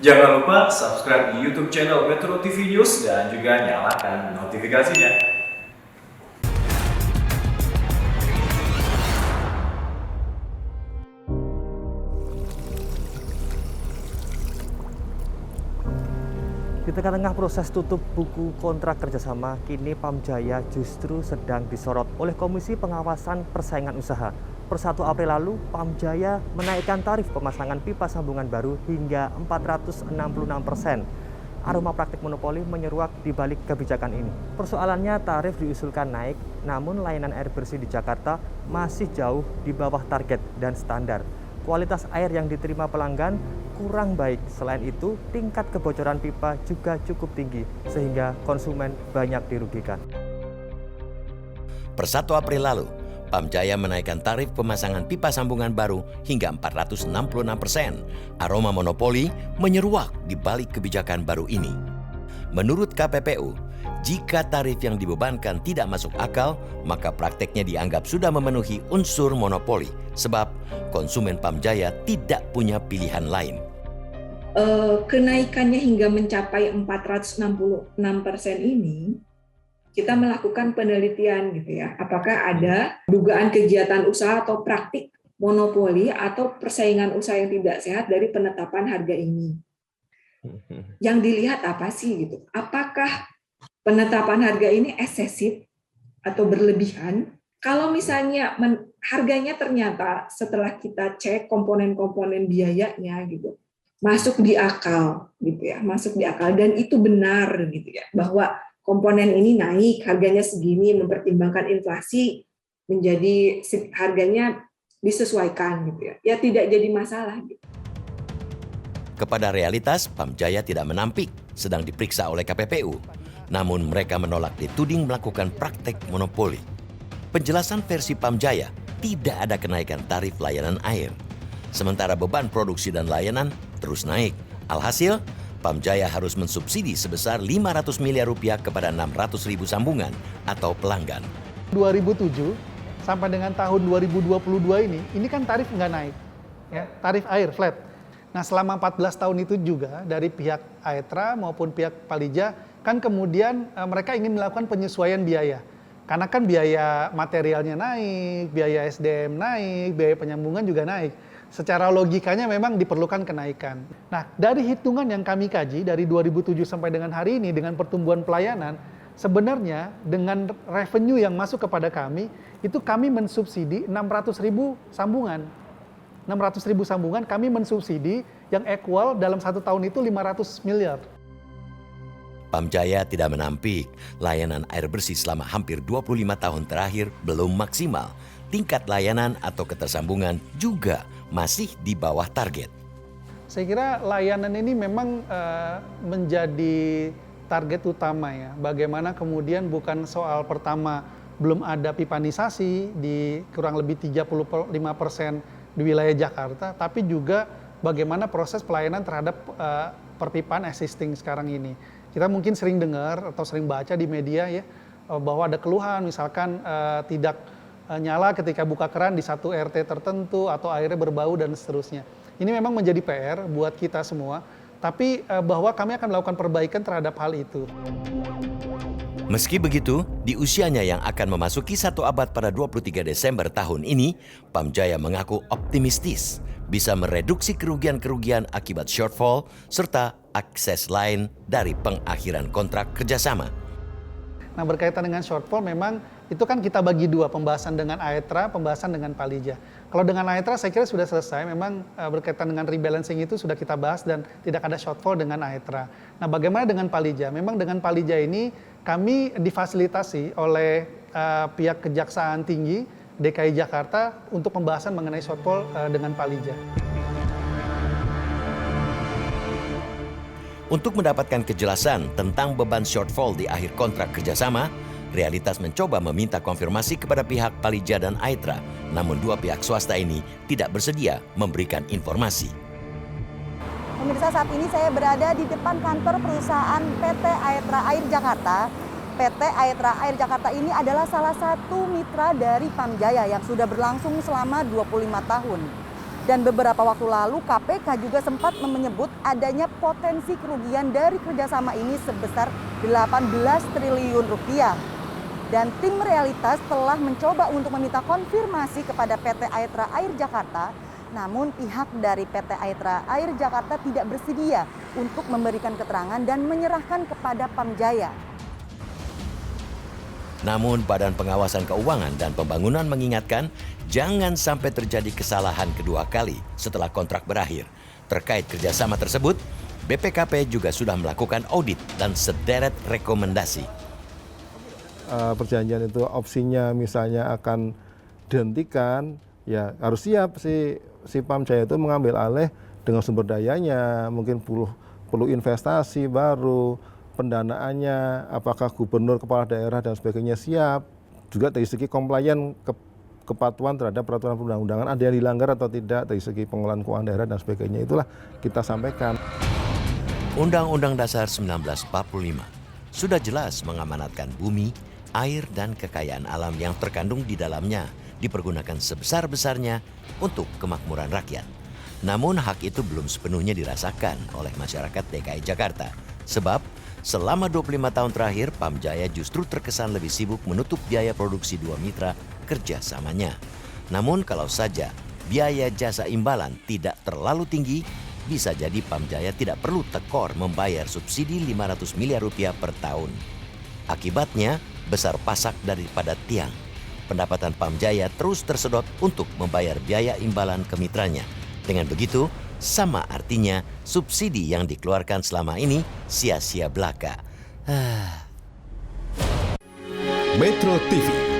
Jangan lupa subscribe di YouTube channel Metro TV News dan juga nyalakan notifikasinya. Di tengah-tengah proses tutup buku kontrak kerjasama, kini Pamjaya justru sedang disorot oleh Komisi Pengawasan Persaingan Usaha. Per 1 April lalu, Pamjaya menaikkan tarif pemasangan pipa sambungan baru hingga 466%. Aroma praktik monopoli menyeruak di balik kebijakan ini. Persoalannya, tarif diusulkan naik, namun layanan air bersih di Jakarta masih jauh di bawah target dan standar. Kualitas air yang diterima pelanggan kurang baik. Selain itu, tingkat kebocoran pipa juga cukup tinggi, sehingga konsumen banyak dirugikan. Per 1 April lalu, Pamjaya menaikkan tarif pemasangan pipa sambungan baru hingga 466%. Aroma monopoli menyeruak di balik kebijakan baru ini. Menurut KPPU, jika tarif yang dibebankan tidak masuk akal, maka prakteknya dianggap sudah memenuhi unsur monopoli, sebab konsumen Pamjaya tidak punya pilihan lain. Kenaikannya hingga mencapai 466% ini, kita melakukan penelitian gitu ya. Apakah ada dugaan kegiatan usaha atau praktik monopoli atau persaingan usaha yang tidak sehat dari penetapan harga ini? Yang dilihat apa sih gitu? Apakah penetapan harga ini eksesif atau berlebihan? Kalau misalnya harganya ternyata setelah kita cek komponen-komponen biayanya gitu, masuk di akal gitu ya, masuk di akal dan itu benar gitu ya, bahwa komponen ini naik, harganya segini, mempertimbangkan inflasi menjadi harganya disesuaikan gitu ya. Ya tidak jadi masalah gitu. Kepada realitas, Pamjaya tidak menampik, sedang diperiksa oleh KPPU. Namun mereka menolak dituding melakukan praktek monopoli. Penjelasan versi Pamjaya, tidak ada kenaikan tarif layanan air. Sementara beban produksi dan layanan terus naik. Alhasil, Pamjaya harus mensubsidi sebesar 500 miliar rupiah kepada 600 ribu sambungan atau pelanggan. 2007 sampai dengan tahun 2022 ini kan tarif nggak naik, ya, tarif air flat. Nah selama 14 tahun itu juga dari pihak Aetra maupun pihak Palija kan kemudian mereka ingin melakukan penyesuaian biaya. Karena kan biaya materialnya naik, biaya SDM naik, biaya penyambungan juga naik. Secara logikanya memang diperlukan kenaikan. Nah, dari hitungan yang kami kaji dari 2007 sampai dengan hari ini dengan pertumbuhan pelayanan, sebenarnya dengan revenue yang masuk kepada kami, itu kami mensubsidi 600 ribu sambungan. 600 ribu sambungan kami mensubsidi yang equal dalam 1 tahun itu 500 miliar. Pamjaya tidak menampik, layanan air bersih selama hampir 25 tahun terakhir belum maksimal. Tingkat layanan atau ketersambungan juga masih di bawah target. Saya kira layanan ini memang menjadi target utama ya. Bagaimana kemudian bukan soal pertama belum ada pipanisasi di kurang lebih 35% di wilayah Jakarta, tapi juga bagaimana proses pelayanan terhadap perpipaan existing sekarang ini. Kita mungkin sering dengar atau sering baca di media ya bahwa ada keluhan misalkan tidak nyala ketika buka keran di satu RT tertentu atau airnya berbau dan seterusnya. Ini memang menjadi PR buat kita semua, tapi bahwa kami akan melakukan perbaikan terhadap hal itu. Meski begitu, di usianya yang akan memasuki 1 abad pada 23 Desember tahun ini, Pamjaya mengaku optimistis bisa mereduksi kerugian-kerugian akibat shortfall serta akses lain dari pengakhiran kontrak kerjasama. Nah berkaitan dengan shortfall memang itu kan kita bagi dua, pembahasan dengan Aetra, pembahasan dengan Palija. Kalau dengan Aetra saya kira sudah selesai, memang berkaitan dengan rebalancing itu sudah kita bahas dan tidak ada shortfall dengan Aetra. Nah bagaimana dengan Palija? Memang dengan Palija ini kami difasilitasi oleh pihak Kejaksaan Tinggi DKI Jakarta untuk pembahasan mengenai shortfall dengan Palija. Untuk mendapatkan kejelasan tentang beban shortfall di akhir kontrak kerjasama, Realitas mencoba meminta konfirmasi kepada pihak Palija dan Aetra, namun dua pihak swasta ini tidak bersedia memberikan informasi. Pemirsa, saat ini saya berada di depan kantor perusahaan PT Aetra Air Jakarta. PT Aetra Air Jakarta ini adalah salah satu mitra dari Pamjaya yang sudah berlangsung selama 25 tahun. Dan beberapa waktu lalu KPK juga sempat menyebut adanya potensi kerugian dari kerjasama ini sebesar 18 triliun rupiah. Dan tim Realitas telah mencoba untuk meminta konfirmasi kepada PT Aetra Air Jakarta, namun pihak dari PT Aetra Air Jakarta tidak bersedia untuk memberikan keterangan dan menyerahkan kepada Pamjaya. Namun Badan Pengawasan Keuangan dan Pembangunan mengingatkan jangan sampai terjadi kesalahan kedua kali setelah kontrak berakhir. Terkait kerjasama tersebut, BPKP juga sudah melakukan audit dan sederet rekomendasi. Perjanjian itu opsinya misalnya akan dihentikan, ya harus siap si Pamjaya itu mengambil alih dengan sumber dayanya, mungkin perlu investasi baru, pendanaannya, apakah gubernur, kepala daerah dan sebagainya siap, juga dari segi compliant kepatuhan terhadap peraturan perundang-undangan ada yang dilanggar atau tidak dari segi pengelolaan keuangan daerah dan sebagainya, itulah kita sampaikan. Undang-Undang Dasar 1945 sudah jelas mengamanatkan bumi, air dan kekayaan alam yang terkandung di dalamnya dipergunakan sebesar-besarnya untuk kemakmuran rakyat. Namun hak itu belum sepenuhnya dirasakan oleh masyarakat DKI Jakarta. Sebab selama 25 tahun terakhir Pamjaya justru terkesan lebih sibuk menutup biaya produksi dua mitra kerjasamanya. Namun kalau saja biaya jasa imbalan tidak terlalu tinggi, bisa jadi Pamjaya tidak perlu tekor membayar subsidi 500 miliar rupiah per tahun. Akibatnya besar pasak daripada tiang. Pendapatan Pamjaya terus tersedot untuk membayar biaya imbalan ke mitranya. Dengan begitu, sama artinya subsidi yang dikeluarkan selama ini sia-sia belaka. Metro TV